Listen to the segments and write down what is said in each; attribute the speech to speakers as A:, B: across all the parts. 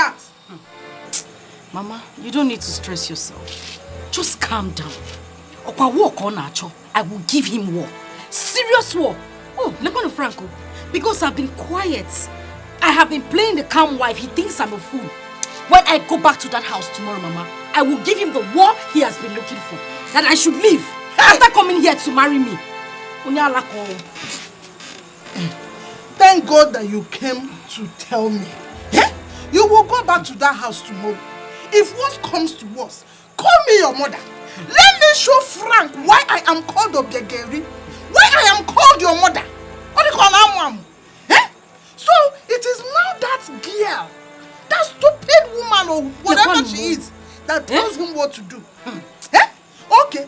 A: that.
B: Mama, you don't need to stress yourself. Just calm down. Okwa walk on Acho. I will give him war. Serious war. Oh, look on Franco. Because I've been quiet. I have been playing the calm wife. He thinks I'm a fool. When I go back to that house tomorrow, Mama, I will give him the war he has been looking for. That I should leave. After coming here to marry me.
A: Thank God that you came to tell me. You will go back to that house tomorrow. If worse comes to worse, call me your mother. Let me show Frank why I am called Obiageri. Why I am called your mother. So it is now that girl, that stupid woman or whatever she is, that tells him what to do. Okay.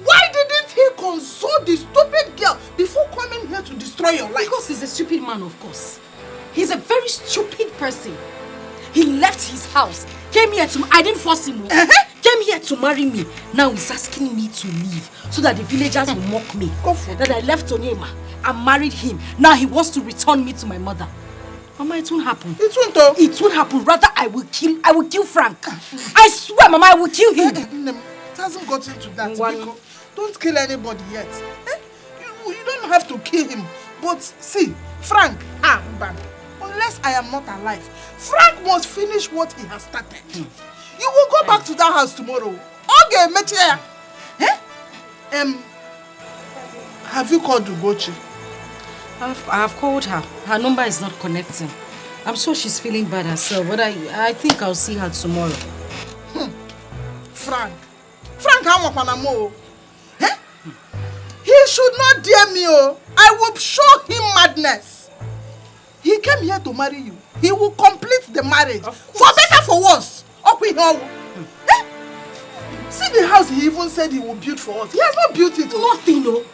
A: Why didn't he console the stupid girl before coming here to destroy your life?
B: Because he's a stupid man, of course. He's a very stupid person. He left his house, came here to... I didn't force him. Came here to marry me. Now he's asking me to leave so that the villagers will mock me. That I left Onyema and married him. Now he wants to return me to my mother. Mama, it won't happen.
A: It won't though.
B: It won't happen. Rather, I will kill Frank. I swear, Mama, I will kill him.
A: It hasn't gotten to that. Don't kill anybody yet. You don't have to kill him. But see, Frank, unless I am not alive, Frank must finish what he has started. You will go back to that house tomorrow. Okay, Metia. Have you called Ugochi?
B: I have called her. Her number is not connecting. I'm sure she's feeling bad herself, but I think I'll see her tomorrow.
A: Frank, I'm Panamo. He should not dare me. I will show him madness. He came here to marry you. He will complete the marriage. For better, for worse. See the house he even said he will build for us. He has not built it.
B: Nothing, no.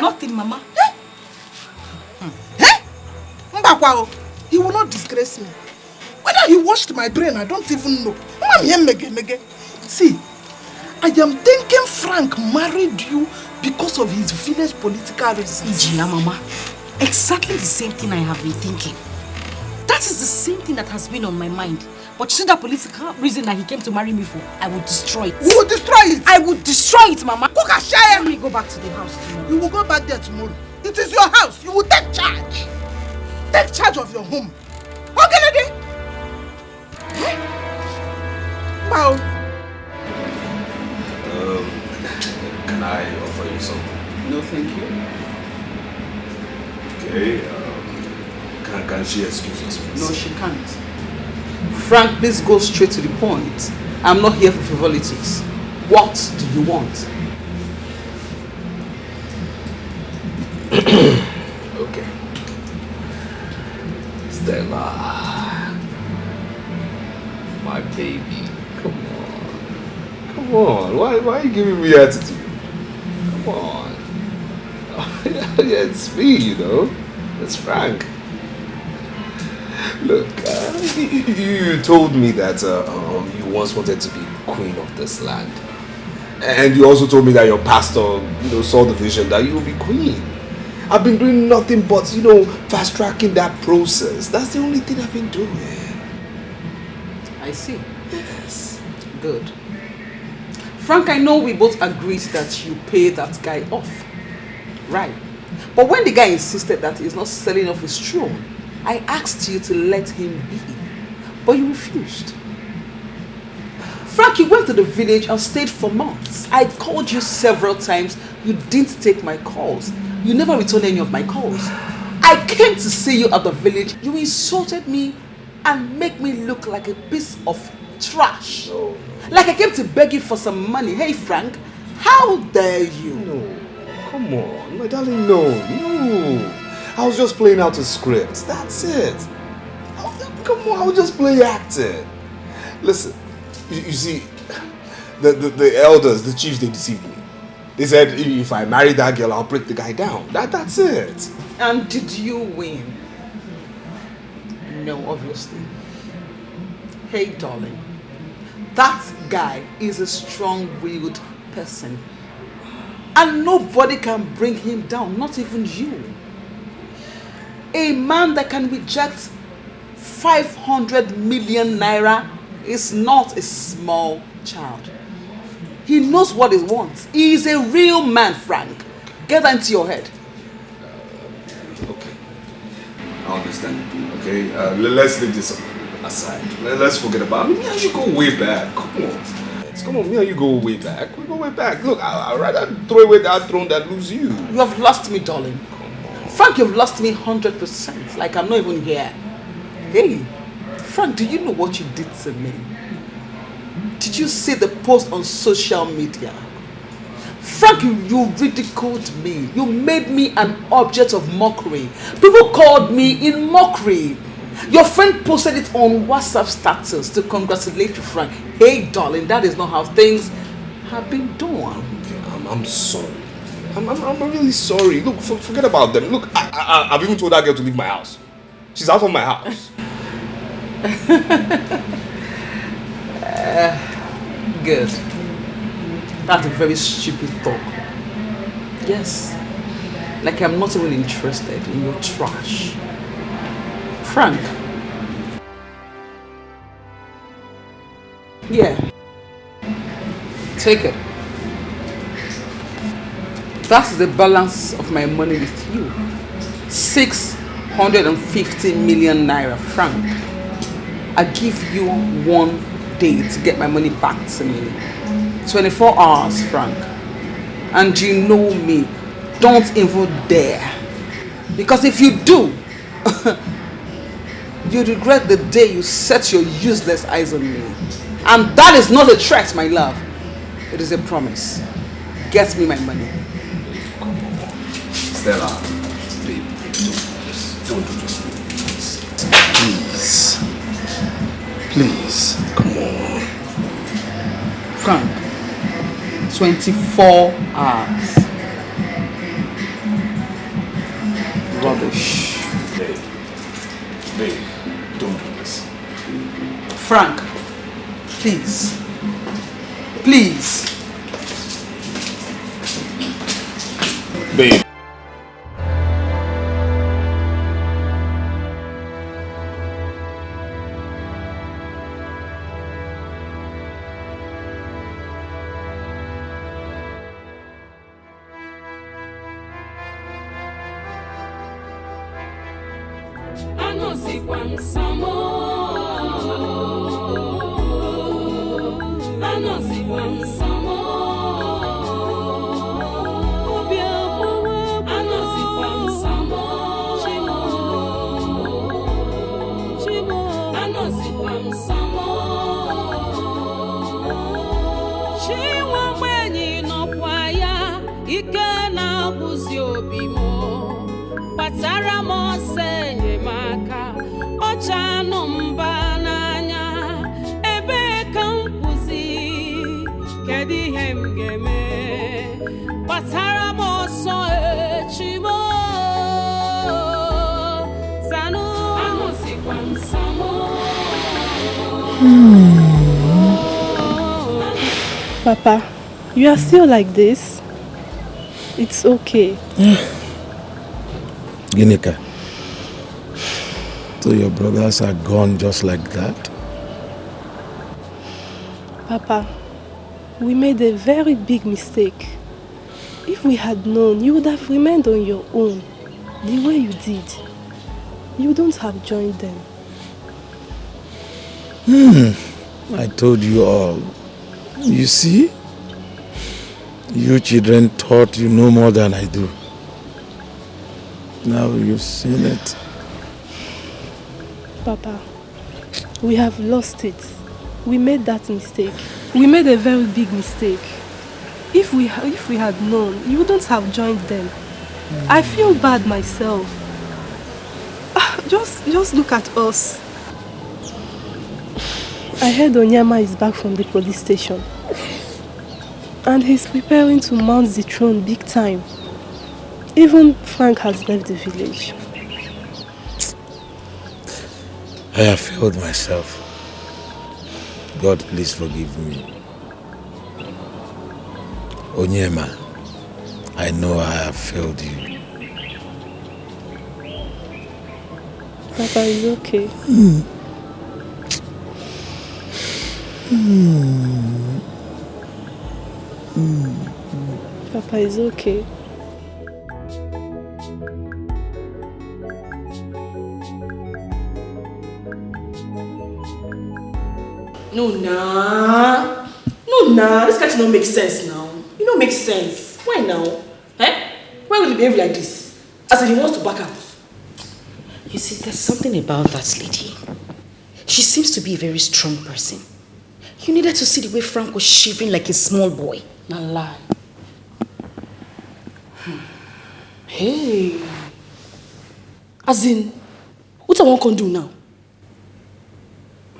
B: Nothing, Mama.
A: He will not disgrace me. Whether he washed my brain, I don't even know. See, I am thinking Frank married you because of his village political reasons.
B: Mama. Exactly the same thing I have been thinking. That is the same thing that has been on my mind. But see that political reason that he came to marry me for, I will destroy it.
A: You will destroy it?
B: I will destroy it, Mama. Let me go back to the house tomorrow.
A: You will go back there tomorrow. It is your house. You will take charge. Take charge of your home. Okay, lady? Wow.
C: Can I offer you something?
D: No, thank you.
C: Okay, can she excuse us, please?
D: No, she can't. Frank, please go straight to the point. I'm not here for frivolities. What do you want?
C: Okay. Stella. My baby. Come on. Come on. Why are you giving me attitude? Come on. Yeah, it's me, you know. It's Frank. Look, you told me that you once wanted to be queen of this land. And you also told me that your pastor, saw the vision that you will be queen. I've been doing nothing but, fast-tracking that process. That's the only thing I've been doing.
D: I see.
C: Yes.
D: Good. Frank, I know we both agreed that you pay that guy off. Right. But when the guy insisted that he's not selling off his throne, I asked you to let him be. But you refused. Frank, you went to the village and stayed for months. I called you several times. You didn't take my calls. You never returned any of my calls. I came to see you at the village. You insulted me and make me look like a piece of trash.
C: No.
D: Like I came to beg you for some money. Hey, Frank, how dare you?
C: No. Come on. My darling, no. I was just playing out a script. That's it. Come on, I was just play acting. Listen, you see, the elders, the chiefs, they deceived me. They said if I marry that girl, I'll break the guy down. That's it.
D: And did you win? No, obviously. Hey, darling, that guy is a strong-willed person. And nobody can bring him down, not even you. A man that can reject 500 million naira is not a small child. He knows what he wants. He is a real man, Frank. Get that into your head.
C: Okay. I understand. Okay, let's leave this aside. Let's forget about it. Me and you go way back. Come on. Come on, me and you go way back. We go way back. Look, I'd rather throw away that throne than lose you.
D: You have lost me, darling. Frank, you've lost me 100%. Like I'm not even here. Hey, Frank, do you know what you did to me? Did you see the post on social media? Frank, you ridiculed me. You made me an object of mockery. People called me in mockery. Your friend posted it on WhatsApp status to congratulate you, Frank. Hey, darling, that is not how things have been done.
C: I'm sorry. I'm really sorry. Look, forget about them. Look, I've even told that girl to leave my house. She's out of my house.
D: Good. That's a very stupid thought. Yes. Like I'm not even interested in your trash. Frank. Yeah. Take it. That's the balance of my money with you. 650 million naira, Frank. I give you 1 day to get my money back to me. 24 hours, Frank. And you know me. Don't even dare. Because if you do, you regret the day you set your useless eyes on me. And that is not a threat, my love. It is a promise. Get me my money.
C: Stella, babe, don't do this. Please. Please, come on.
D: Frank, 24 hours. Rubbish.
C: Babe, don't do this.
D: Frank, please. Please.
C: Babe.
E: Papa, you are still like this? It's okay.
F: Ginika, so your brothers are gone just like that?
E: Papa, we made a very big mistake. If we had known, you would have remained on your own, the way you did. You don't have joined them.
F: I told you all. You see? You children thought you know more than I do. Now you've seen it.
E: Papa, we have lost it. We made that mistake. We made a very big mistake. If we had known, you wouldn't have joined them. I feel bad myself. Just look at us. I heard Onyema is back from the police station. And he's preparing to mount the throne big time. Even Frank has left the village.
F: I have failed myself. God, please forgive me. Onyema, I know I have failed you.
E: Papa is okay. Papa is okay.
B: No, this can't not make sense now. It don't make sense. Why now? Eh? Why will he behave like this? As if he wants to back up. You see, there's something about that lady. She seems to be a very strong person. You needed to see the way Frank was shivering like a small boy. Not lie. Hey. As in, what I want to do now?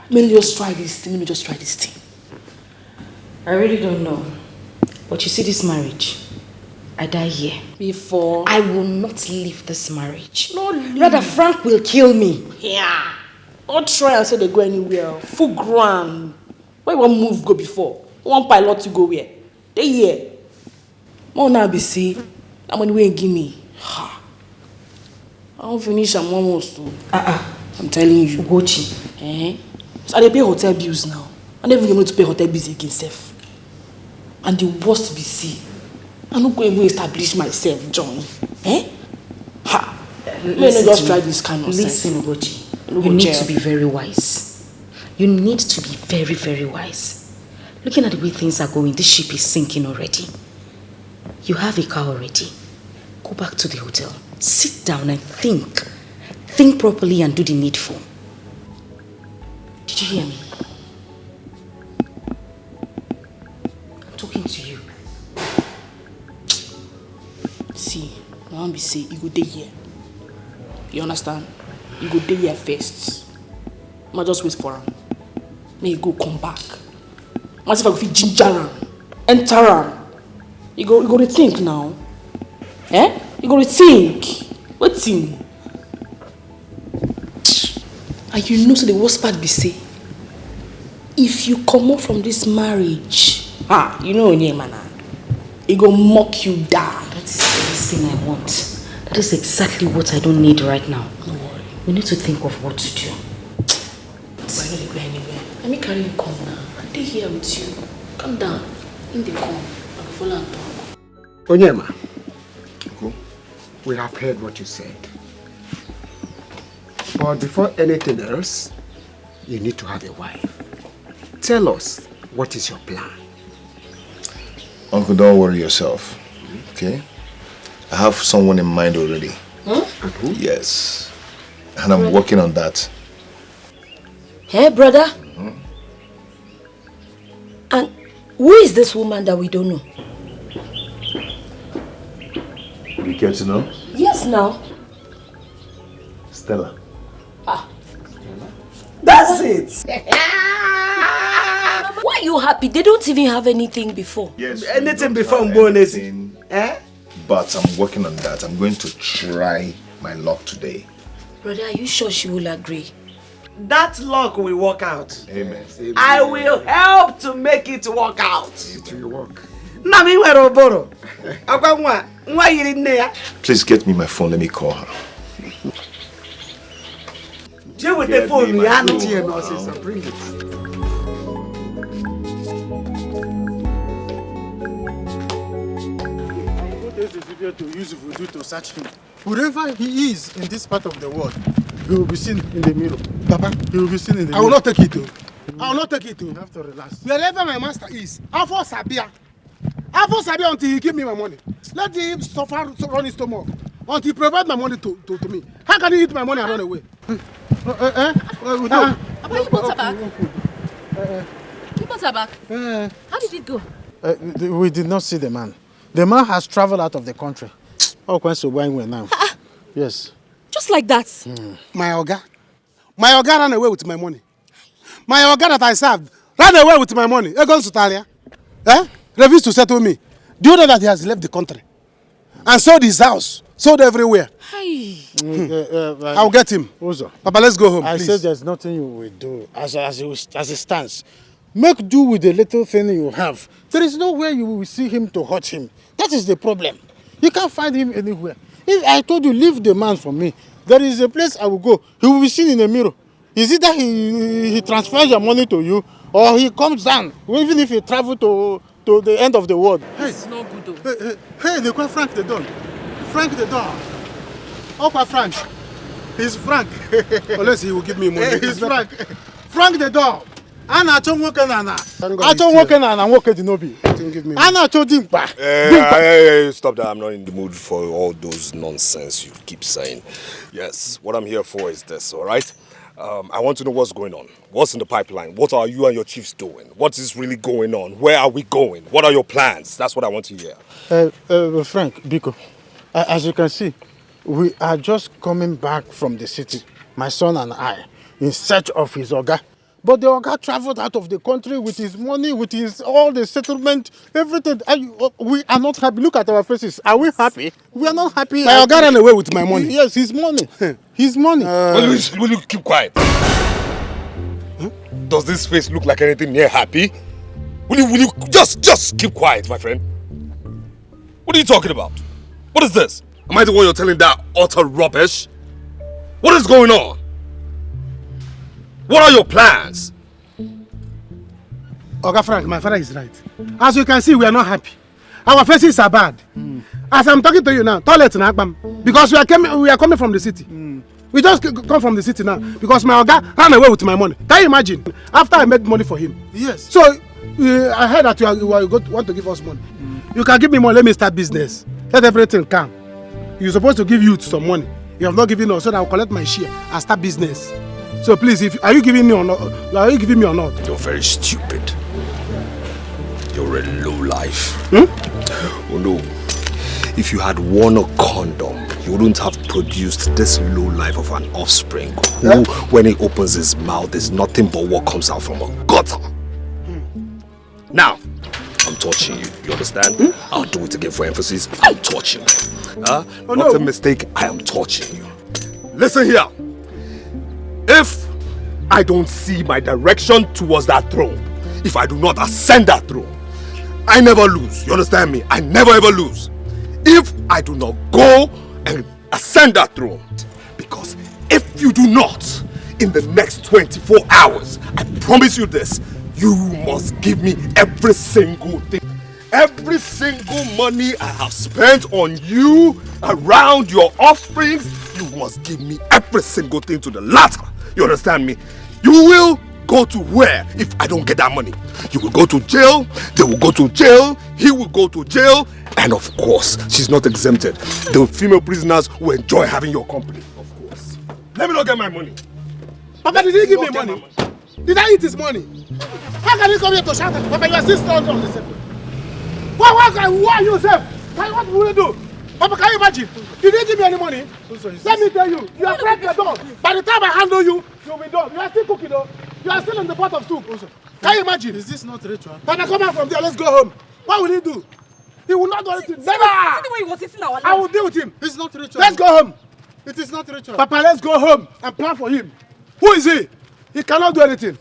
B: Let me just try this thing. I really don't know. But you see this marriage, I die here. Before? I will not leave this marriage. No, rather Frank will kill me. Yeah. Don't try and say they go anywhere. Full ground. Where you want move go before? One pilot to go where? They here. More now be see. How many way give me? Ha. I don't finish I'm almost to. I'm telling you. Ugochi. So I pay hotel bills now. I never even to pay hotel bills again, self. And the worst be see. I'm not going to establish myself, John. Ha! May not just try this kind of
G: Listen, Ugochi. You need to be very wise. You need to be very, very wise. Looking at the way things are going, this ship is sinking already. You have a car already. Go back to the hotel. Sit down and think. Think properly and do the needful. Did you hear me? I'm talking to you.
B: See, I want to say, you go there here. You understand? You go there here first. I just wait for him. May you go come back. I see if I go fit ginger him, enter him. You go rethink now. You go rethink. What's in? And you know so the worst part be say, if you come out from this marriage, you know Onyemana, he go mock you down.
G: That is the last thing I want. That is exactly what I don't need right now.
B: Don't worry.
G: We need to think of what to do.
B: Why not go anywhere? Let me carry you come now. They here with you. Calm down. In the come. I will follow and talk.
H: Onyema, we have heard what you said. But before anything else, you need to have a wife. Tell us, what is your plan?
I: Uncle, don't worry yourself, okay? I have someone in mind already.
H: And who?
I: Yes. And I'm working on that.
J: Hey, brother? And who is this woman that we don't know?
I: You care to know?
J: Yes, now.
I: Stella.
H: That's it!
J: Why are you happy? They don't even have anything before.
I: Yes.
H: Anything before bonus.
I: But I'm working on that. I'm going to try my luck today.
J: Brother, are you sure she will agree?
H: That luck will work out.
I: Amen.
H: I will help to make it work out.
I: It will work. Please get me my phone. Let me call her.
H: Deal with the phone. We are not here, no, sister. Bring it.
K: To use voodoo to search him. Wherever he is in this part of the world, he will be seen in the mirror. Papa, he will be seen in the mirror. I will not take it to. I will not take it to. You have to relax. Wherever my master is, Afo Sabia until he give me my money. Let him suffer run his stomach until he provide my money to me. How can he eat my money and run away?
L: Papa, you brought her back. You brought her back. How did it go?
K: We did not see the man. The man has traveled out of the country. Oh, quite so going now. Yes.
L: Just like that.
K: My Oga ran away with my money. My Oga that I served ran away with my money. Egon Sutalia. Refused to settle me. Do you know that he has left the country? And sold his house. Sold everywhere.
L: Hey.
K: I'll get him.
M: Ozo.
K: Papa, let's go home,
M: I
K: please.
M: said there's nothing you will do as it stands. Make do with the little thing you have. There is nowhere you will see him to hurt him. That is the problem. You can't find him anywhere. If I told you, leave the man for me, there is a place I will go. He will be seen in a mirror. Is it that he transfers your money to you, or he comes down, even if he travel to the end of the world?
L: Hey, it's not good though.
M: Hey, they call Frank the Don. Frank the Don. Opa Frank. He's Frank.
K: Unless he will give me money.
M: He's Frank. Frank the Don. Ana achọ nwoke na ana. Achọ nwoke na ana nwoke dị n'obi. Ana achọ dimkpa.
C: Hey, stop that. I'm not in the mood for all those nonsense you keep saying. Yes, what I'm here for is this, all right? I want to know what's going on. What's in the pipeline? What are you and your chiefs doing? What is really going on? Where are we going? What are your plans? That's what I want to hear.
M: Frank, Biko, as you can see, we are just coming back from the city, my son and I, in search of his Oga. But the Oga traveled out of the country with his money, with his all the settlement, everything. We are not happy. Look at our faces. Are we happy? We are not happy.
K: My Oga ran away with my money.
M: Yes, his money. His money.
C: Will you keep quiet? Huh? Does this face look like anything near happy? Will you just keep quiet, my friend? What are you talking about? What is this? Am I the one you're telling that utter rubbish? What is going on? What are your plans?
K: Oga Frank, my father is right. As you can see, we are not happy. Our faces are bad. As I'm talking to you now, toilet in Akbam, because we are coming from the city. We just come from the city now because my Oga ran away with my money. Can you imagine? After I made money for him.
M: Yes.
K: So I heard that you want to give us money. You can give me money. Let me start business. Let everything come. You're supposed to give youth some money. You have not given us, so that I'll collect my share and start business. So please, are you giving me or not? Are you giving me or not?
C: You're very stupid. You're a lowlife. Oh no. If you had worn a condom, you wouldn't have produced this lowlife of an offspring who, when he opens his mouth, is nothing but what comes out from a gutter. Now, I'm touching you. You understand? I'll do it again for emphasis. I'm touching you. Not a mistake. I am touching you. Listen here. If I don't see my direction towards that throne, if I do not ascend that throne, I never lose. You understand me? I never ever lose. If I do not go and ascend that throne, because if you do not, in the next 24 hours, I promise you this, you must give me every single thing. Every single money I have spent on you, around your offsprings, you must give me every single thing to the latter. You understand me? You will go to where if I don't get that money? You will go to jail, they will go to jail, he will go to jail, and of course, she's not exempted. The female prisoners will enjoy having your company, of course. Let me not get my money.
K: Papa, did he give me money? Did I eat his money? How can you come here to shout at Papa? You are still strong on this. Why are you, sir? What will you do? Papa, can you imagine? Did he give me any money? Let me tell you, you are breaking the door. By the time I handle you, you'll be done. You are still cooking though. You are still in the pot of soup. Can you imagine?
M: Is this not ritual?
K: Papa, come out from there. Let's go home. What will he do? He will not do anything. Never!
L: See the way he was sitting our life.
K: I will deal with him.
M: It's not ritual.
K: Let's go home.
M: It is not ritual.
K: Papa, let's go home and plan for him. Who is he? He cannot do anything.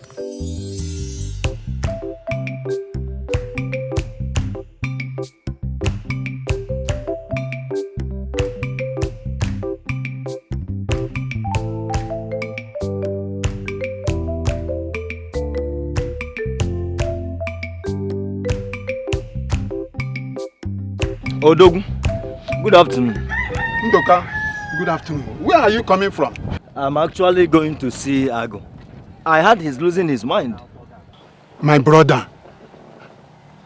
N: Odogun, good afternoon.
K: Ndoka, good afternoon. Where are you coming from?
N: I'm actually going to see Ago. I heard he's losing his mind.
K: My brother,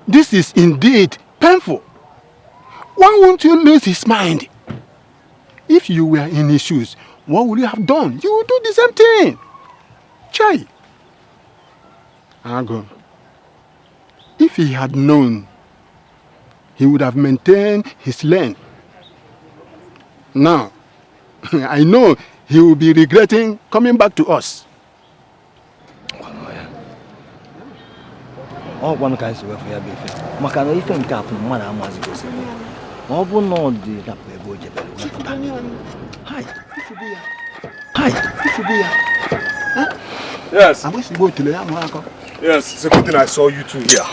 K: this is indeed painful. Why won't you lose his mind? If you were in his shoes, what would you have done? You would do the same thing. Chai. Ago, if he had known, he would have maintained his lane. Now, I know he will be regretting coming back to us.
N: Oh, one kind of way for you. Makana ife nke afu mwana amazi gosi. Ma obu no di na pebo jebelu. Hi. Hi.
C: Yes.
K: I wish you go to the Yamako.
C: Yes, it's a good thing I saw you two here.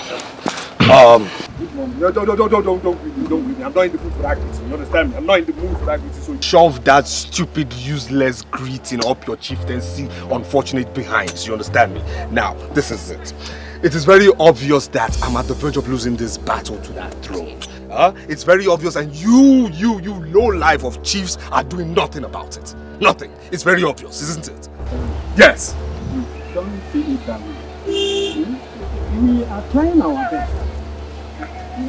C: Don't with me. I'm not in the mood for acting. You understand me? I'm not in the mood for acting. So shove that stupid, useless greeting up your chieftaincy unfortunate behinds. You understand me? Now, this is it. It is very obvious that I'm at the verge of losing this battle to that throne. It's very obvious, and you low life of chiefs are doing nothing about it. Nothing. It's very obvious, isn't it? Yes.
M: Don't feel it that way. We are trying our best.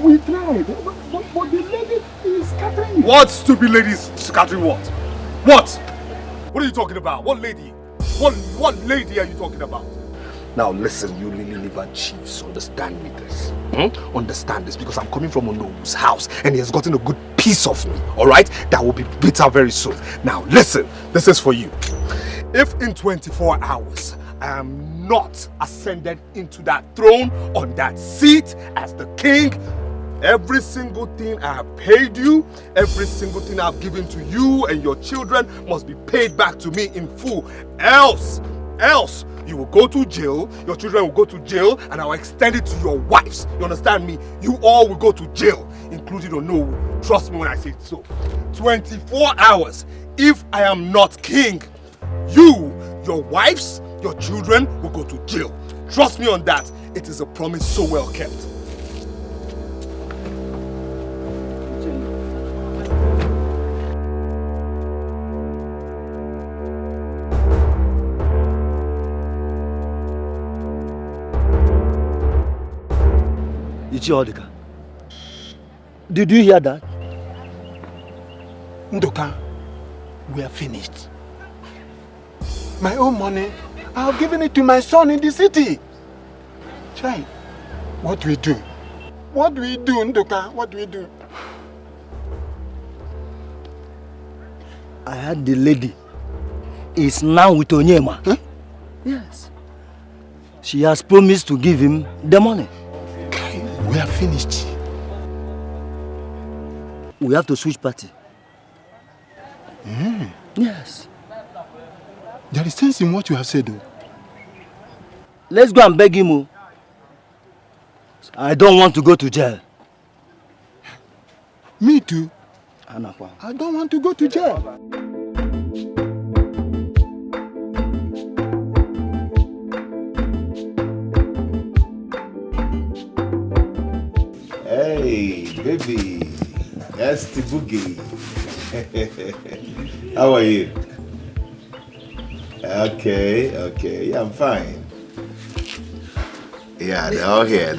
M: We tried, but the lady is scattering.
C: What stupid lady is scattering what? What? What are you talking about? What lady? What lady are you talking about? Now listen, you Lily Liver chiefs, understand me this. Understand this, because I'm coming from Ono's house and he has gotten a good piece of me, alright? That will be bitter very soon. Now listen, this is for you. If in 24 hours I am not ascended into that throne, on that seat as the king, every single thing I have paid you, every single thing I've given to you and your children must be paid back to me in full. Else, you will go to jail, your children will go to jail, and I will extend it to your wives. You understand me? You all will go to jail, including Ono. Trust me when I say so. 24 hours. If I am not king, you, your wives, your children will go to jail. Trust me on that. It is a promise so well kept.
N: Odika, did you hear that?
M: Ndoka, we are finished. My own money, I have given it to my son in the city. Chai, what do we do? What do we do, Ndoka? What do we do?
N: I heard the lady is now with Onyema. Huh? Yes. She has promised to give him the money.
M: We are finished.
N: We have to switch party. Yes.
M: There is sense in what you have said, though.
N: Let's go and beg him. I don't want to go to jail.
M: Me too.
N: Anakwa.
M: I don't want to go to jail.
F: Hey, baby. That's the boogie. How are you? Okay. Yeah, I'm fine. Yeah, they're all here.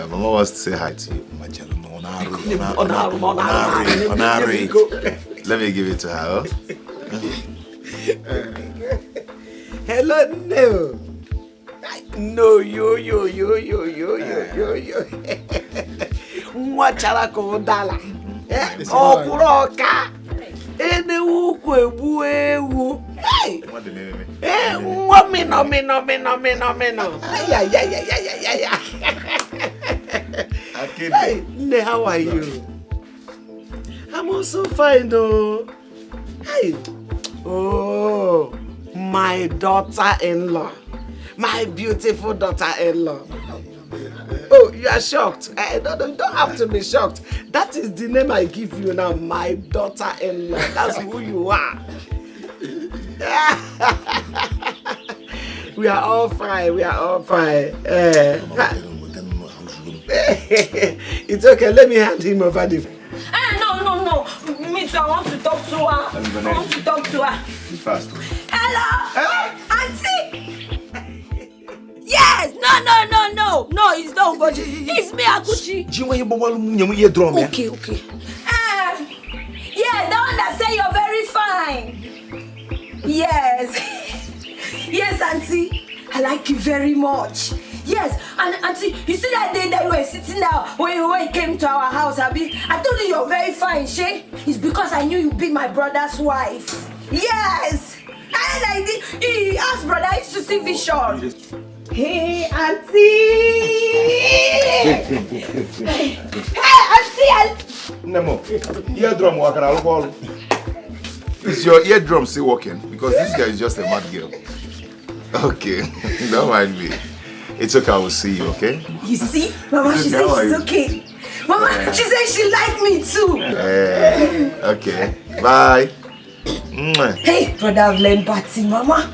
F: Mama wants to say hi to you. Onari. Let me give it to her.
O: Hello, no. No, yo. Mwachala ko dala. Okuroka. Ene ukwe buewu. Hey.
F: What the name?
O: Mino. Yeah. Hey, Ne, how are you? I'm also fine though. Hey. Oh, my daughter-in-law. My beautiful daughter-in-law. Oh, you are shocked. No, you don't have to be shocked. That is the name I give you now, my daughter-in-law. That's who you are. We are all fine. It's okay. Let me hand him over the.
J: No. Me too. I want to talk to her.
F: Be fast.
J: Hello, Auntie. Yes. No. It's not Ugochi. It's me, Akuchi. Okay. Yeah, the one that say you're very fine. Yes, Auntie. I like you very much. Yes, and Auntie, you see that day that you were sitting down when you came to our house, Abi? I told you you're very fine, Shay. It's because I knew you'd be my brother's wife. Yes. And I did. He asked brother, I used to see vision. Hey, Auntie. Hey, Auntie.
F: Nemo, eardrum working. Is your eardrum still working? Because this guy is just a mad girl. Okay, don't mind me.
I: It's okay, I will see you, okay?
J: You see? Mama, she said she's okay. Mama, she said she liked me too.
I: Okay. Bye.
J: Hey, brother, I've learned party, Mama.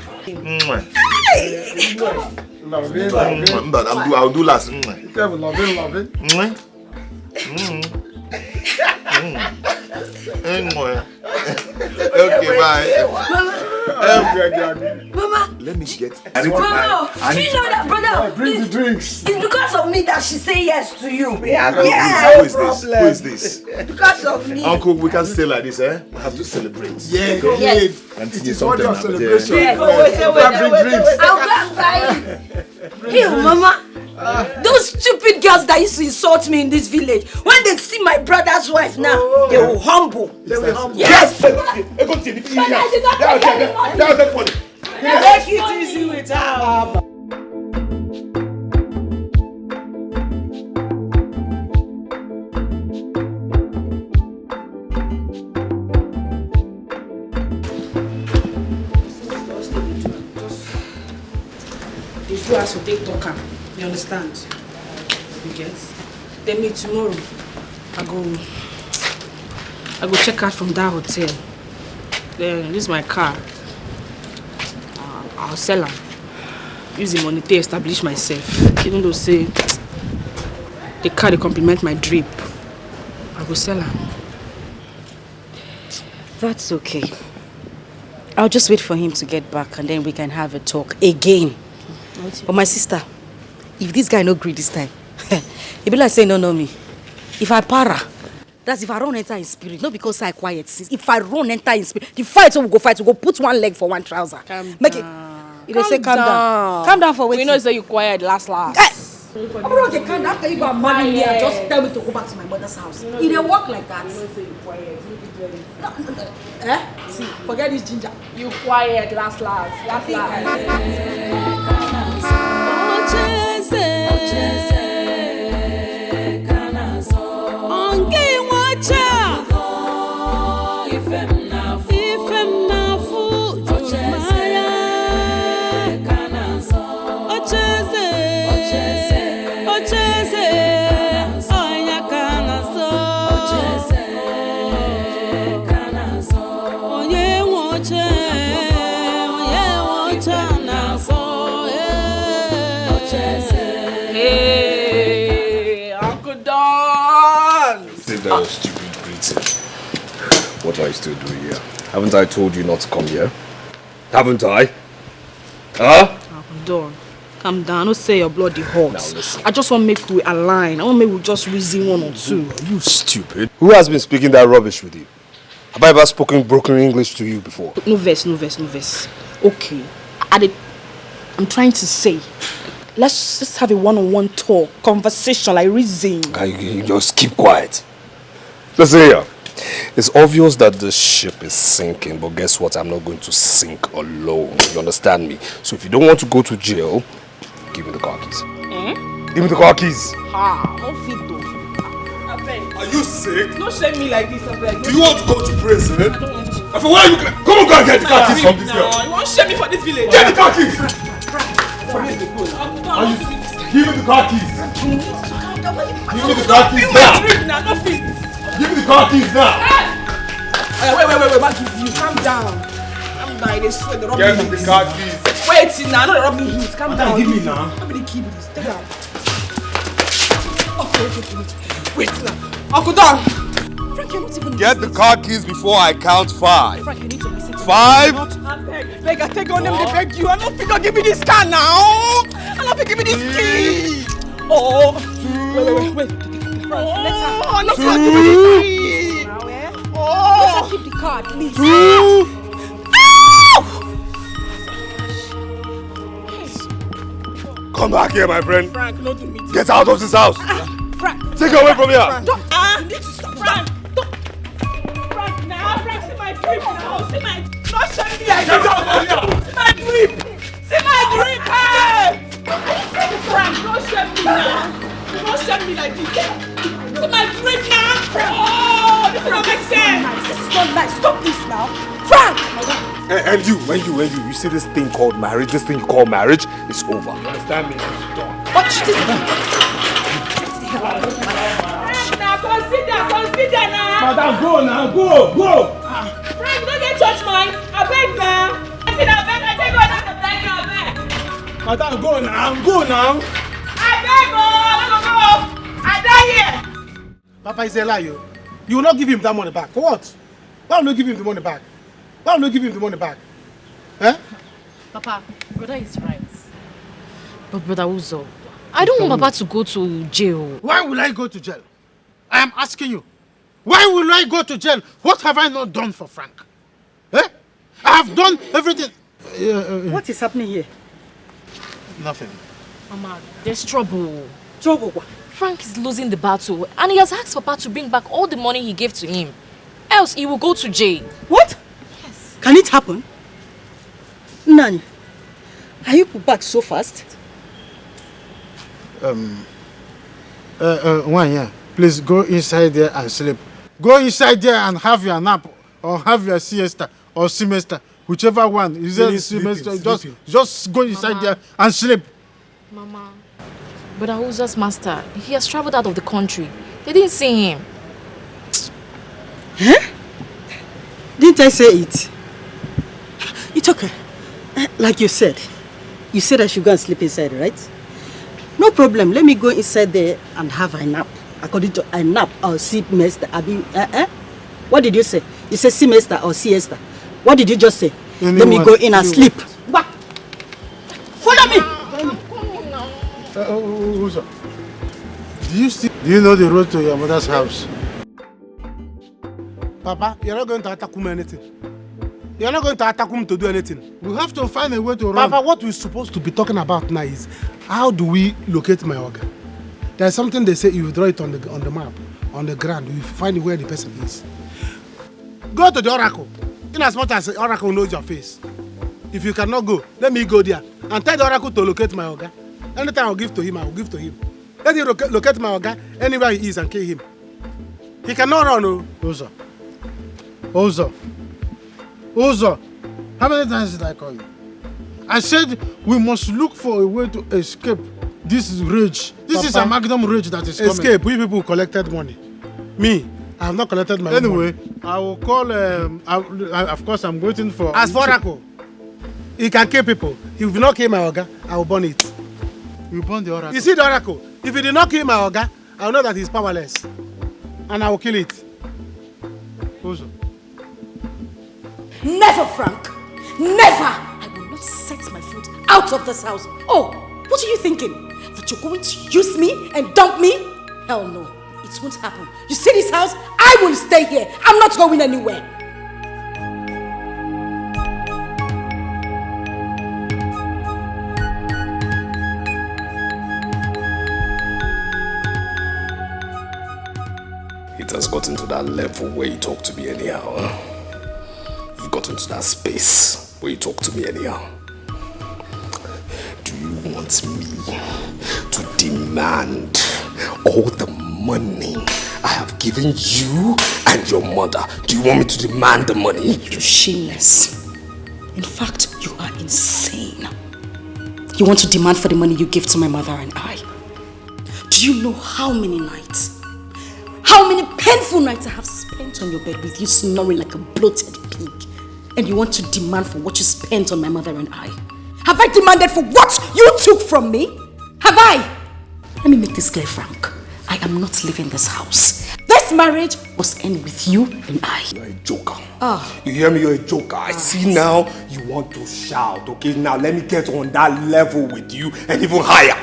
I: I'll do last.
K: Love it.
I: Okay, bye.
J: Mama,
I: let me get.
J: Mama, do you know that, brother?
K: Bring the drinks.
J: It's because of me that she say yes to you.
I: Who is this? Who is this?
J: Because of me.
I: Uncle, we can't stay like this, eh? We have to celebrate.
K: Yeah,
J: yes.
I: And
K: it is one of celebration.
J: Yes.
K: Bring drinks.
J: I'll go and buy it. Hey, Mama. Those stupid girls that used to insult me in this village, when they see my brother's wife now, they will humble. Yes!
I: Take
J: it easy with her.
B: The two has to take talk. You understand? You get? Then me tomorrow. I go check out from that hotel. Then use my car. I'll sell her. Use the money to establish myself. Even though say the car they complement my drip. I go sell her.
G: That's okay. I'll just wait for him to get back and then we can have a talk again. But my sister, if this guy no agree this time, he be like saying no me. If I para, that's if I run enter in spirit, not because I quiet. If I run enter in spirit, the fight will go fight. We go put one leg for one trouser. Make it. You say calm down. Calm down for waiting.
B: We know say you quiet last.
G: I'm not okay, calm down. After you go marry me, just tell me to go back to my mother's house. It don't work like that. See, forget this ginger.
B: You quiet last.
C: That stupid greeting. What are you still doing here? Haven't I told you not to come here? Haven't I? Huh?
B: Calm down. Don't say your bloody hot.
C: Now listen.
B: I just want to make we align. I want to make we just reason one or two.
C: Are you stupid? Who has been speaking that rubbish with you? Have I ever spoken broken English to you before?
B: No verse. Okay. I'm trying to say, let's just have a one-on-one talk, conversation, like reason.
C: You just keep quiet. Listen here. It's obvious that the ship is sinking, but guess what? I'm not going to sink alone. You understand me? So if you don't want to go to jail, give me the car keys. Give me the car keys.
B: No fit though.
C: Are you sick?
B: Don't shame me like this.
C: Do you want to go to prison? Come on, go and get the car keys from this girl.
B: You want to shame me for this village?
C: Get the car keys! Give me the car keys! Give me the car keys now! Give me the car keys now!
B: Wait, what give you? Calm down. They swear they rob me.
C: Get me the car keys.
B: Wait, now, not rob me heat. Calm down.
C: Give me now.
B: How many keys please? Take out. Okay. Wait now. Uncle Don. Frank, you're not even
C: Get the car keys before I count 5.
B: Frank, you need to listen to
C: 5.
B: Beg, I take on them, they beg you. I don't think I'll give me this car now. I don't think give me this key. Oh. Wait. I'm not going to give me this key. Let her keep the car at least.
C: Come back here, my friend.
B: Frank, don't do me.
C: Get out of this house.
B: Frank.
C: Take her away from here.
B: Frank, you need to stop. Frank, now. Frank, see my drip now. See my... Don't send me like this. See my drip. See my drip. Hey. Frank, don't send me now. Don't send me like this. See my drip now. Oh, this don't make sense.
J: This is not nice. Stop this now. Frank!
C: And you see this thing called marriage, this thing you call marriage, is over. You understand me? It's done.
B: What shit is that?
L: Now consider now.
M: Madam, go now, go.
L: Frank, don't get church mind. I beg now. I beg you.
M: Madam, go now.
L: I die here.
M: Papa is a liar. You will not give him that money back. For what? Why will you give him the money back? Eh?
P: Papa, brother is right. But brother Uzo, I don't want Papa to go to jail.
M: Why will I go to jail? I am asking you. Why will I go to jail? What have I not done for Frank? Eh? I have done everything.
B: What is happening here?
M: Nothing.
P: Mama, there's trouble.
B: Trouble what?
P: Frank is losing the battle and he has asked Papa to bring back all the money he gave to him. Else he will go to jail.
B: What? Yes. Can it happen? Nani, are you put back so fast?
M: One, please go inside there and sleep. Go inside there and have your nap or have your siesta or semester, whichever one. Is there semester? Just go inside there and sleep.
P: Mama, Brother Uzo's master, he has traveled out of the country. They didn't see him.
B: Huh? Didn't I say it? It's okay. Like you said I should go and sleep inside, right? No problem. Let me go inside there and have a nap. According to a nap or semester, What did you say? You said semester or siesta. What did you just say? Let me go in and sleep. What? Follow me.
M: Do you know the road to your mother's house? Papa, you're not going to attack him anything. You're not going to attack him to do anything. We have to find a way to run. Papa, what we're supposed to be talking about now is how do we locate my organ? There's something they say you draw it on the map, on the ground, you find where the person is. Go to the oracle. In as much as the oracle knows your face. If you cannot go, let me go there and tell the oracle to locate my organ. Anytime I'll give to him, I will give to him. Let him locate my organ anywhere he is and kill him. He cannot run, no. Ozo, how many times did I call you? I said we must look for a way to escape this rage. This is a magnum rage that is coming. Escape, we people collected money. Me, I have not collected my money. Anyway, I will call, of course I'm waiting for... As for Oracle, he can kill people. If he will not kill my organ, I will burn it. You burn the Oracle? You see the Oracle? If he did not kill my organ, I will know that he is powerless. And I will kill it. Ozo.
B: Never, Frank. Never. I will not set my foot out of this house. Oh, what are you thinking? That you're going to use me and dump me? Hell no. It won't happen. You see this house? I will stay here. I'm not going anywhere.
C: It has gotten to that level where you talk to me anyhow. Huh? You've gotten to that space where you talk to me anyhow. Do you want me to demand all the money I have given you and your mother? Do you want me to demand the money?
B: You're shameless. In fact, you are insane. You want to demand for the money you give to my mother and I. Do you know how many nights? How many painful nights I have spent on your bed with you snoring like a bloated pig? And you want to demand for what you spent on my mother and I? Have I demanded for what you took from me? Have I? Let me make this clear, Frank. I am not leaving this house. This marriage must end with you and I.
C: You're a joker. You hear me? You're a joker. I see now you want to shout. Okay, now let me get on that level with you and even higher.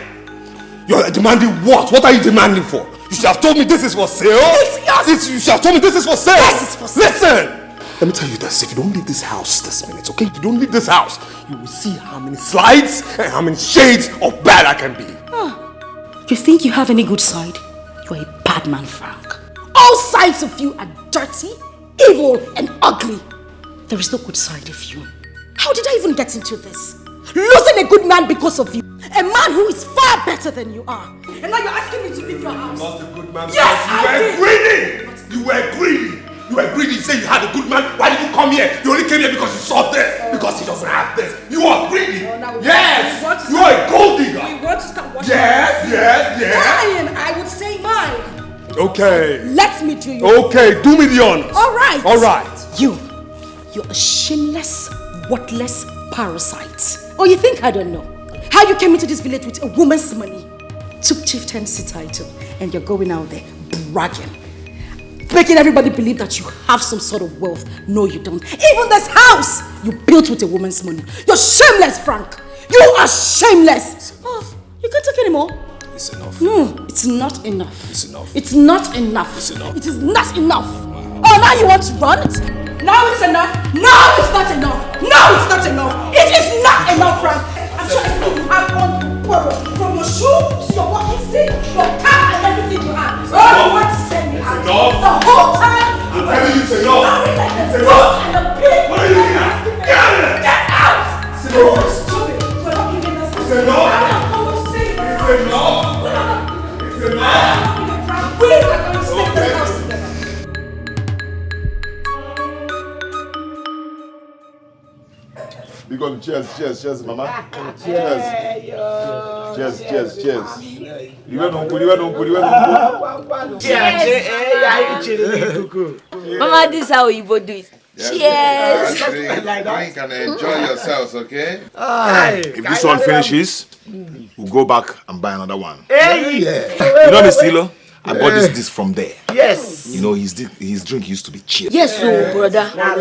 C: You're demanding what? What are you demanding for? You should have told me this is for sale.
B: It's yours.
C: You should have told me this is for sale.
B: This is for sale.
C: Listen. Let me tell you this, if you don't leave this house this minute, okay? If you don't leave this house, you will see how many slides and how many shades of bad I can be.
B: You think you have any good side? You are a bad man, Frank. All sides of you are dirty, evil, and ugly. There is no good side of you. How did I even get into this? Losing a good man because of you. A man who is far better than you are. And now you're asking me to leave your house.
C: Not a good man.
B: Yes, I did.
C: You were greedy. You were greedy, you said you had a good man. Why did you come here? You only came here because you saw this. Because he doesn't have this. You are greedy. Yes. You are a gold digger.
J: We want to start watching.
C: Yes.
J: Mine, I would say mine.
C: Okay.
J: Let me do you.
C: Okay, do me the honors.
J: All right.
C: All right.
B: You're a shameless, worthless parasite. Oh, you think I don't know? How you came into this village with a woman's money, took chieftaincy title, and you're going out there bragging, making everybody believe that you have some sort of wealth. No, you don't. Even this house you built with a woman's money. You're shameless, Frank. You are shameless. Oh, you can't take anymore.
C: It's enough.
B: No, it's not enough.
C: It's enough.
B: It's not enough.
C: It's enough.
B: It is not enough. Oh, now you want to run? Now it's enough. No, it's not enough. No, it's not enough. It is not enough, Frank. I'm sure everything you have on borrow. From your shoe to your walking stick, your car and everything you have. Oh, you want to send me out. The whole time.
C: I'm telling you, it's enough.
B: It's enough. And the big
C: what are you doing now?
B: Get out.
C: It's enough.
B: Stupid. We're not giving us
C: It's enough.
B: It's enough.
C: It's enough.
B: We are going to stay in this house together.
C: Big on cheers, mama. Cheers. You went uncle.
J: Mama, this is how you both do it. Cheers.
I: Drink and enjoy yourselves, okay?
C: If this one finishes, we'll go back and buy another one.
O: Hey.
C: You know, Miss Tilo? I bought this from there.
O: Yes.
C: You know, his drink used to be cheap.
J: Yes, so brother.
O: Nam,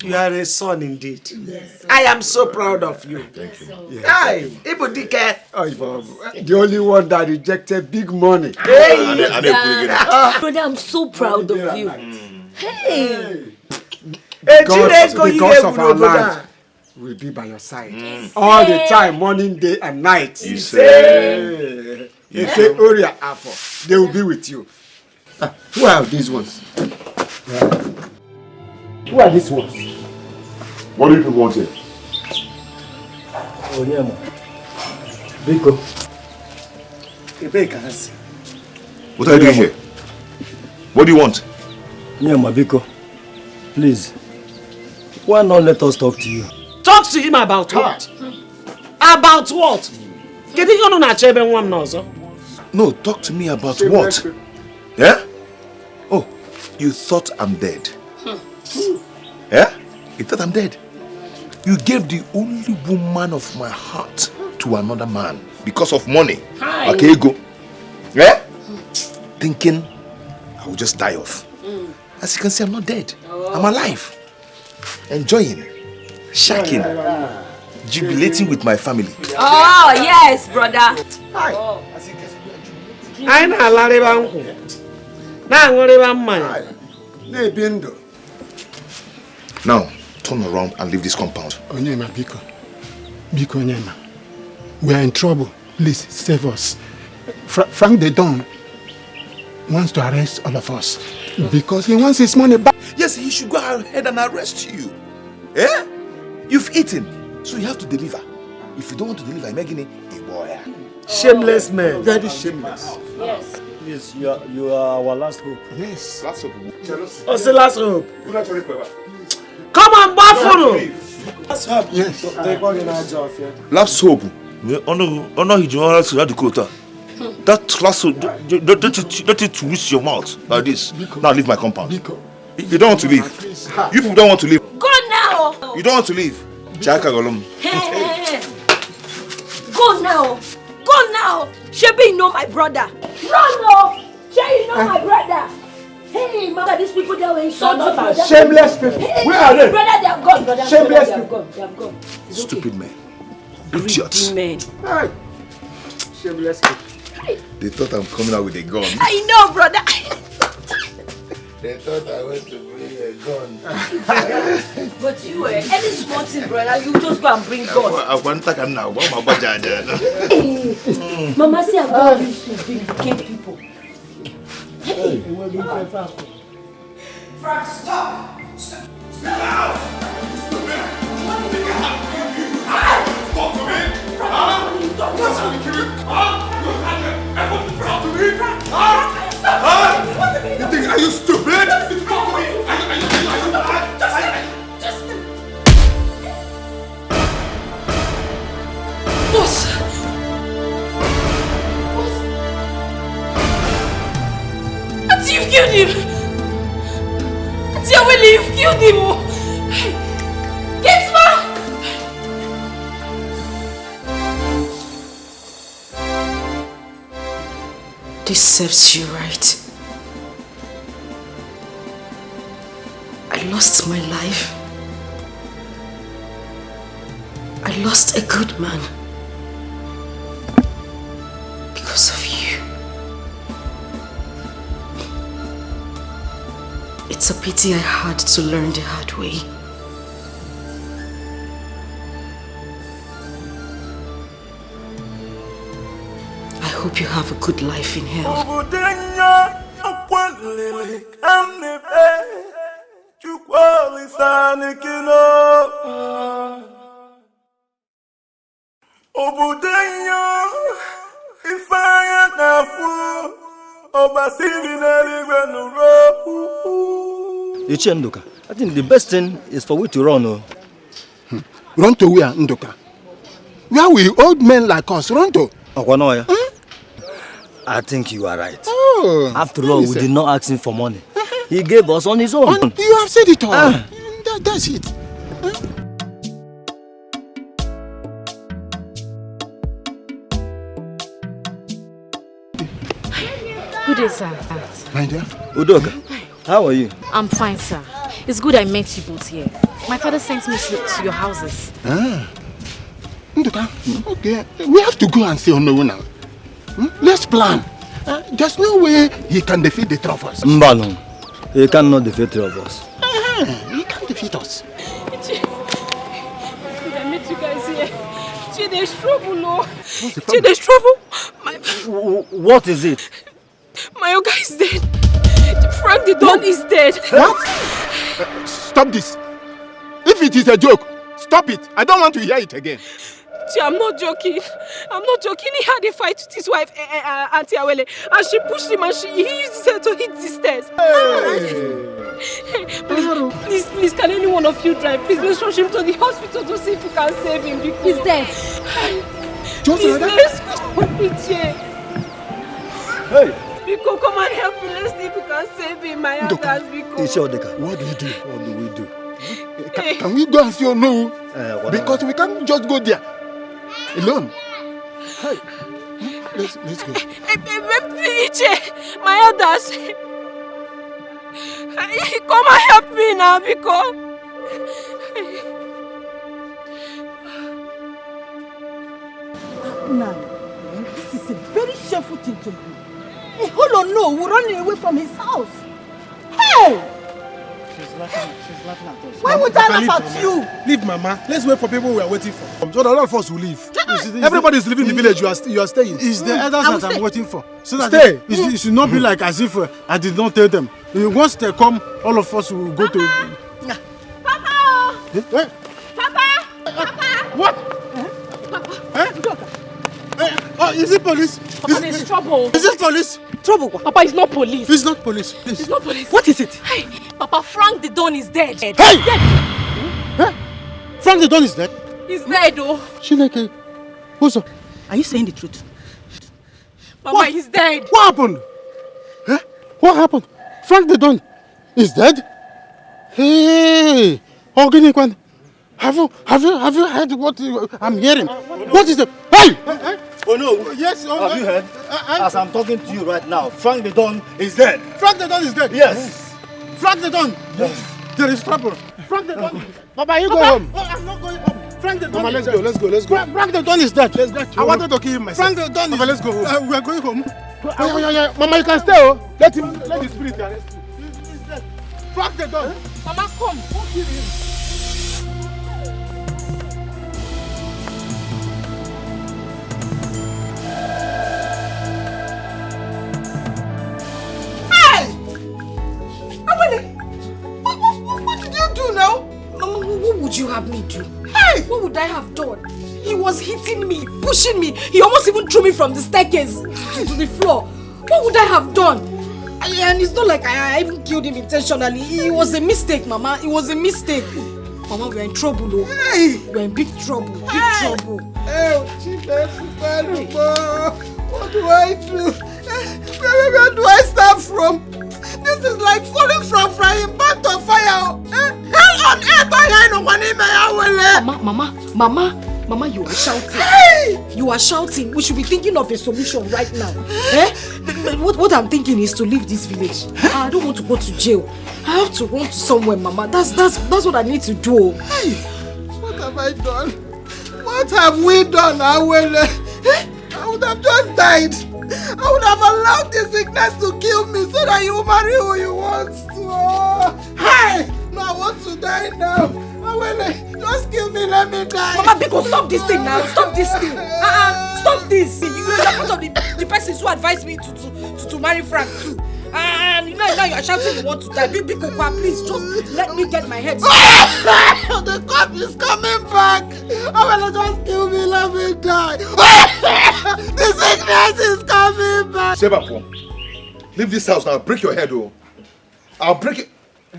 O: you are a son indeed. Yes. I am so proud of you.
C: Thank you.
O: Yes. Dikeh.
H: The only one that rejected big money.
O: Hey.
J: Brother, I'm so proud of you. Hey.
H: Because of our land, we'll be by your side. All the time, morning, day, and night.
C: You say.
H: You say, Oria Afo. They will be with you. Who are these ones? Who are these ones?
C: What do you people want here?
N: Onyema. Biko.
C: What are you doing here? What do you want?
N: Onyema, Biko. Please. Why not let us talk to you?
O: Talk to him about what? About what?
C: No, talk to me about what? Yeah? Oh, you thought I'm dead. Yeah? You thought I'm dead. You gave the only woman of my heart to another man because of money. Okay, go. Yeah? Thinking I will just die off. As you can see, I'm not dead. I'm alive. Enjoying, shaking, jubilating with my family.
J: Oh, yes, brother.
C: Now, turn around and leave this compound.
M: Onyema, Biko. Biko, Onyema. We are in trouble. Please, save us. Frank the Don wants to arrest all of us because he wants his money back.
C: Yes, he should go ahead and arrest you. Eh? You've eaten, so you have to deliver. If you don't want to deliver, I'm making it a boy.
O: Shameless man.
C: Very shameless.
J: Yes.
N: Please, you are our last hope.
M: Yes.
C: Last hope.
O: What's the last hope? Come on, Buffalo!
N: Last hope.
M: Yes.
C: Last hope. That last hope, let it reach your mouth like this. Now leave my compound. You don't want to leave. You people don't want to leave.
J: Go now.
C: You don't want to leave. Chaka Golom.
J: Hey. Go now. Go now. Shebi, you know my brother. Run now. Shebi, you know my brother. Hey, mother, these people they were insulting brother.
H: Shameless people.
J: Hey,
H: Where are they?
J: Brother, they have gone. Brother,
H: Shameless
J: they have
H: people.
J: gone. They have gone. It's
C: Stupid
J: okay.
C: men. Idiots.
J: Men.
H: Hey. Shameless people.
C: They thought I'm coming out with a gun.
J: I know, brother.
I: They thought I went to bring a gun.
J: But you, any small thing, brother, you just go and bring gun.
C: I want to now.
J: Mama say I'm not used to being gay people. Hey.
C: Frank, stop! Step out! Stop to me!
P: Daddy, you've killed him! Get back!
B: This serves you right. I lost my life. I lost a good man. Because of you. It's a pity I had to learn the hard way. I hope you have a good life in hell.
N: Nduka, I think the best thing is for we to run.
M: Run to where, Nduka? Where will old men like us run to?
N: I think you are right.
M: Oh,
N: after all, we did not ask him for money. He gave us on his own.
M: You have said it all. That's it.
P: Good day, sir.
M: My dear.
N: Udoka, how are you?
P: I'm fine, sir. It's good I met you both here. My father sent me to your houses.
M: Nduka, okay. We have to go and see Onowu now. Let's plan. There's no way he can defeat the three of us.
N: Mbano, he cannot defeat three of us.
M: He can't defeat us.
P: It's good I met you guys here. There's trouble, no. There's trouble.
N: What is it?
P: My guy is dead. Frank the Don is dead.
M: What? Stop this. If it is a joke, stop it. I don't want to hear it again.
P: I'm not joking. I'm not joking. He had a fight with his wife, Auntie Awele, and she pushed him and he used his head to hit the stairs. Please, can any one of you drive? Please, let's rush him to the hospital to see if we can save him. He's dead. Please, let's go.
N: Hey!
P: Biko, come and help me. Let's see if we can save him. My elders, Biko.
N: What do we do?
M: Can we go and see Onowu? Because we can't just go there alone. Hey, let's go.
P: My elders. Come and help me now, Biko.
Q: Now, this is a very shameful thing to do. A whole Onowu running away from his house. Hey!
K: She's laughing at us.
Q: Why would I laugh at you?
K: Leave, Mama. Let's wait for people we are waiting for. So that all of us will leave. Everybody is leaving the village. You are staying. It's the elders that I'm waiting for. So that it should not be like as if I did not tell them. Once they come, all of us will go to.
Q: Papa!
K: Papa! What? Oh, is it police?
P: Papa, there's trouble.
K: Is it police?
P: Trouble? Papa, it's not police.
K: It's not police. Please.
P: It's not police.
K: What is it?
P: Hey, Papa, Frank the Don is dead.
K: Hey! Frank the Don is dead?
P: He's dead, oh.
K: Chineke. What's up?
Q: Are you saying the truth?
P: Papa, he's dead.
K: What happened? Huh? What happened? Frank the Don is dead? Hey! Organic, have you heard what I'm hearing? What is it? Hey!
N: Oh no!
K: Yes,
N: have you heard? As I'm talking to you right now, Frank the Don is dead.
K: Frank the Don is dead?
N: Yes.
K: Frank the Don?
N: Yes.
K: There is trouble. Frank the Don. Papa, you go home. Oh, I'm not going home. Frank the Don. Mama, let's go. Frank the Don is dead. I wanted to kill him myself. Frank the Don is dead. Let's go home. We are going home. Yeah. Mama, you can stay. Oh. Let the spirit arrest you. He's dead. Frank the Don.
P: Mama, come.
K: Don't kill him.
A: What did you do now?
B: Mama, what would you have me do?
A: Hey!
B: What would I have done? He was hitting me, pushing me. He almost even threw me from the staircase to the floor. What would I have done? And it's not like I even killed him intentionally. It was a mistake, Mama. It was a mistake. Mama, we're in trouble, though.
A: Hey!
B: We're in big trouble. Big trouble.
A: Hey, what do I do? Where do I start from? This is like falling from frying pan to fire.
B: Mama, you are shouting. You are shouting. We should be thinking of a solution right now. What I'm thinking is to leave this village. I don't want to go to jail. I have to run to somewhere, Mama. That's what I need to do.
A: Hey, what have I done? What have we done, Awele? I would have just died. I would have allowed this sickness to kill me so that you marry who you want to. Hey! No, I want to die now. Awele, just kill me, let me die.
B: Mama, Biko, stop this thing now. Stop this thing. Stop this. You are part of the persons who advised me to marry Frank too. And now you are shouting you want to die. Biko, please, just let me get my head.
A: The cop is coming back. Awele, just kill me, let me die. The sickness is coming back.
I: Sebapo, leave this house now. I'll break your head, oh. I'll break it.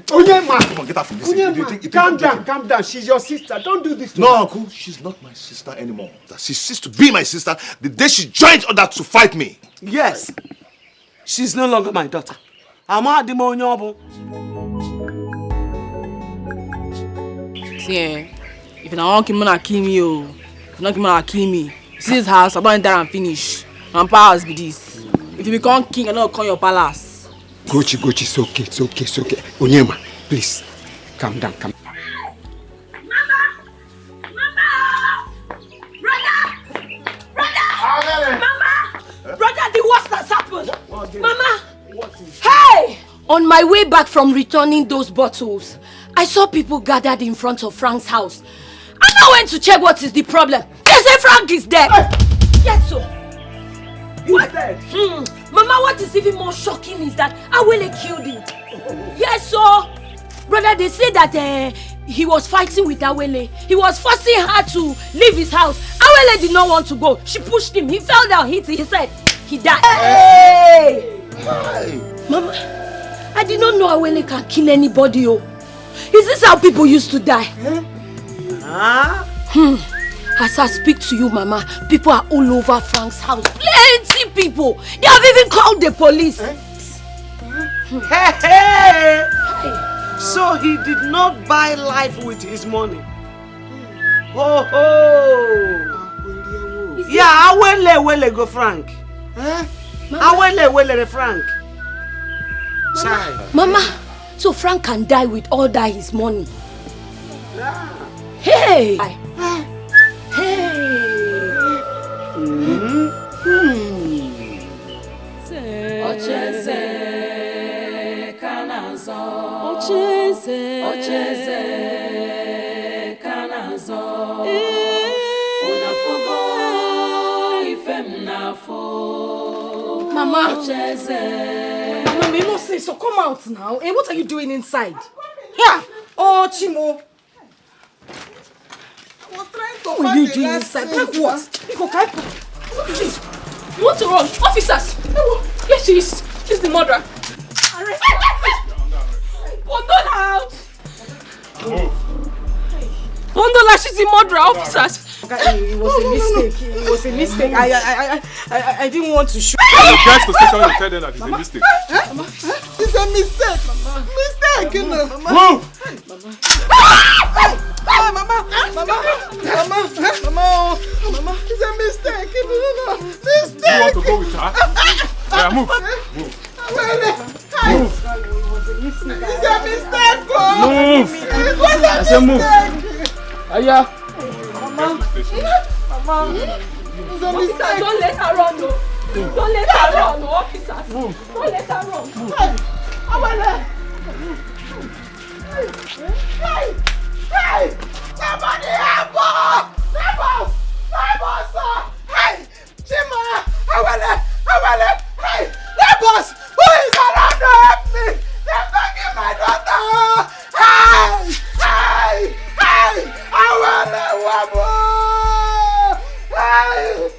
H: Onyema!
I: Come on, get out from this.
H: Calm down. She's your sister. Don't do this to her.
I: No, Uncle, she's not my sister anymore. She ceased to be my sister the day she joined others to fight me.
O: Yes. She's no longer my daughter. Ama Adimonyobo.
P: See, if you don't kill me, kill me, oh. If you don't kill me. See this house, I don't enter and finish. My palace be this. If you become king, I don't call your palace.
H: Gochi, it's okay. Onyema, please, calm down.
J: Brother, the worst has happened. Mama, hey! On my way back from returning those bottles, I saw people gathered in front of Frank's house. And I went to check what is the problem. They say Frank is dead. Yes, sir.
O: He's dead.
J: Mama, what is even more shocking is that Awele killed him. Yes, sir. Brother, they say that he was fighting with Awele. He was forcing her to leave his house. Awele did not want to go. She pushed him. He fell down, hit his head. He died. Hey! Mama, I did not know Awele can kill anybody. Oh. Is this how people used to die? As I speak to you, Mama, people are all over Frank's house. Plenty people. They have even called the police.
O: Hey! So he did not buy life with his money. Oh. Yeah, Awele go Frank. Awele Frank.
J: Mama, so Frank can die with all that his money. Hey!
B: Ocheze kanazo unafugo ifem nafo Mama Ocheze. Mama, you know say so come out now. Hey, what are you doing inside? Yeah. Oh, Chimo. What are you doing inside? Like what? What is this? You want to run? Officers! Yes, she is. She's the murderer. Arrest her. Bundle out! Bundle out, she's the murderer, officers. It was a mistake. It was a mistake. I didn't want to shoot.
R: You guys to station and tell them that it's a mistake.
A: It's a mistake. Mistake, you know.
R: Move!
A: Mama, it's a mistake. Mistake.
R: You want to go with her? Yeah, move. Move.
A: It's a mistake.
R: Move.
A: I said move.
R: Aya.
A: Mama. It's a mistake.
J: Don't let her run, no. Don't let her run, no, officers. Don't let her run.
A: Hey! Somebody help us! Help us, sir! Hey! Chima! Awele! Hey! Help us! Who is around to help me? They're taking my daughter! Hey! Awele! Wabo! Hey!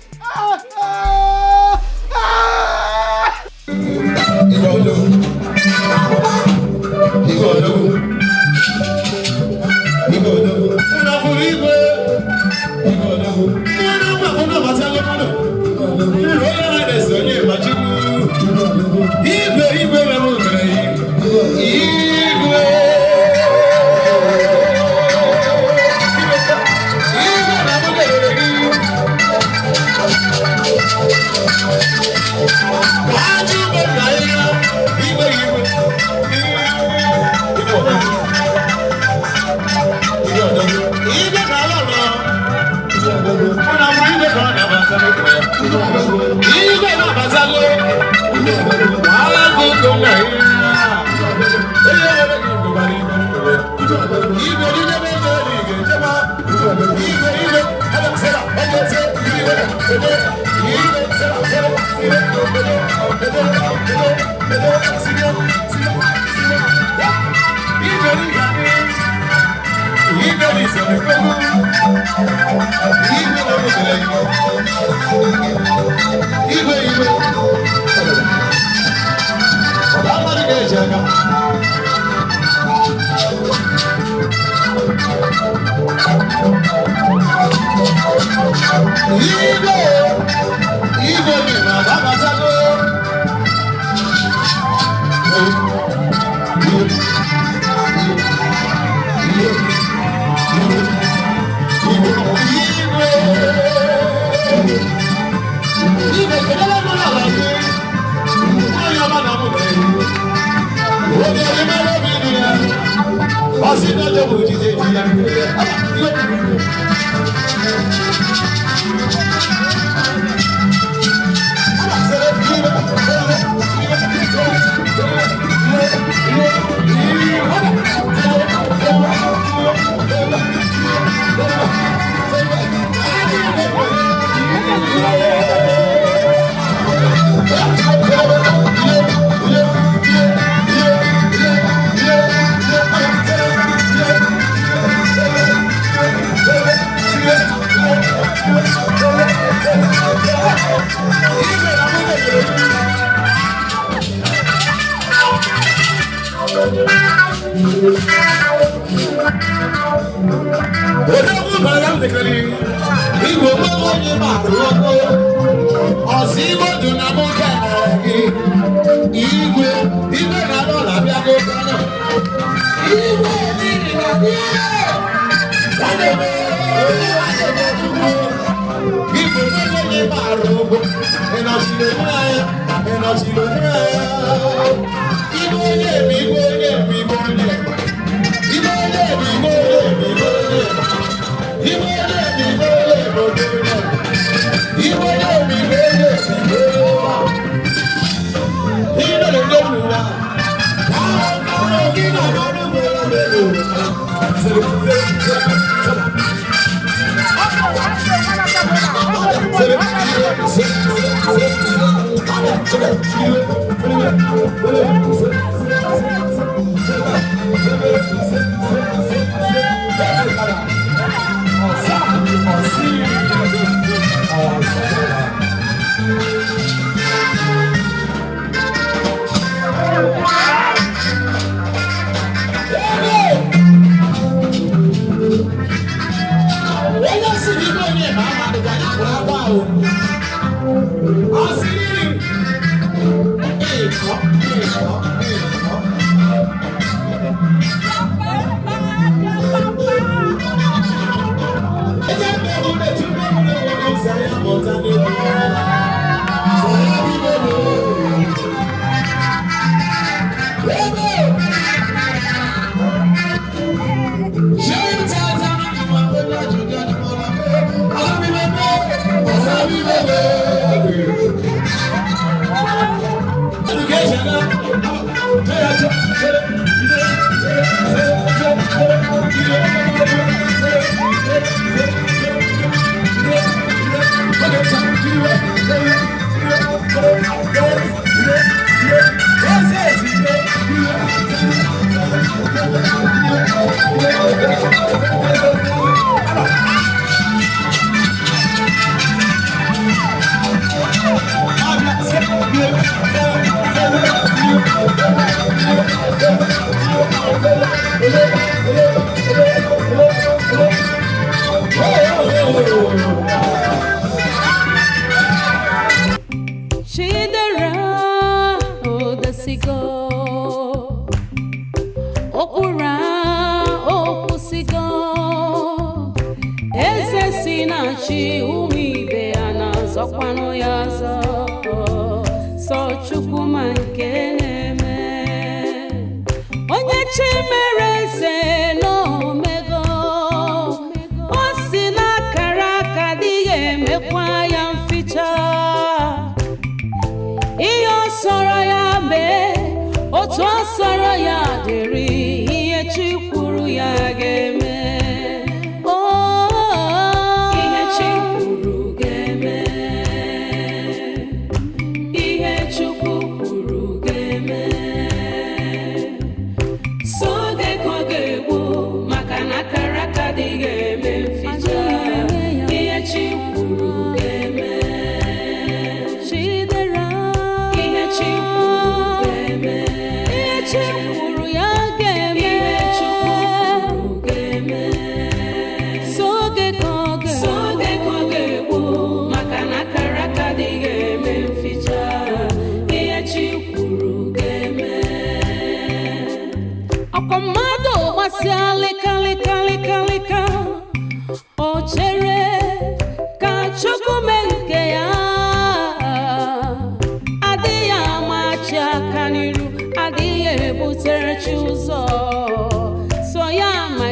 S: Ihe chi kwuru ga-eme.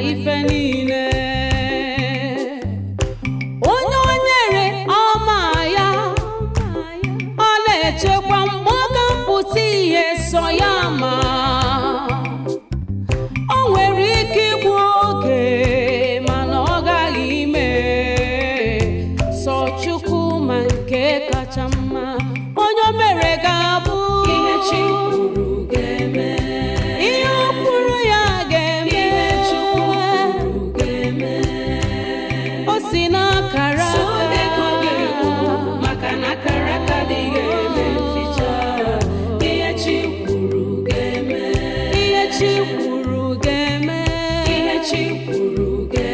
S: ife niile. Onye o nyere ọma ya, ọ na-echekwa mgbe ọ ga-apụta ihe sọ ya ma. O nwere ike igbu oge mana ọ gaghị ime. Sọ Chukwu ma nke kacha mma. Onye o mere ga-abụ ihe Chi kwuru ga-eme. Ihe o kwuru ya ga-eme. Ihe Chukwu kwuru ga-eme. O si n'akara aka ga-ekwu maka na akara aka adịghị eme mficha. Ihe Chi kwuru ga-eme. Ihe Chi kwuru ga-eme. Ihe Chi kwuru ga-eme.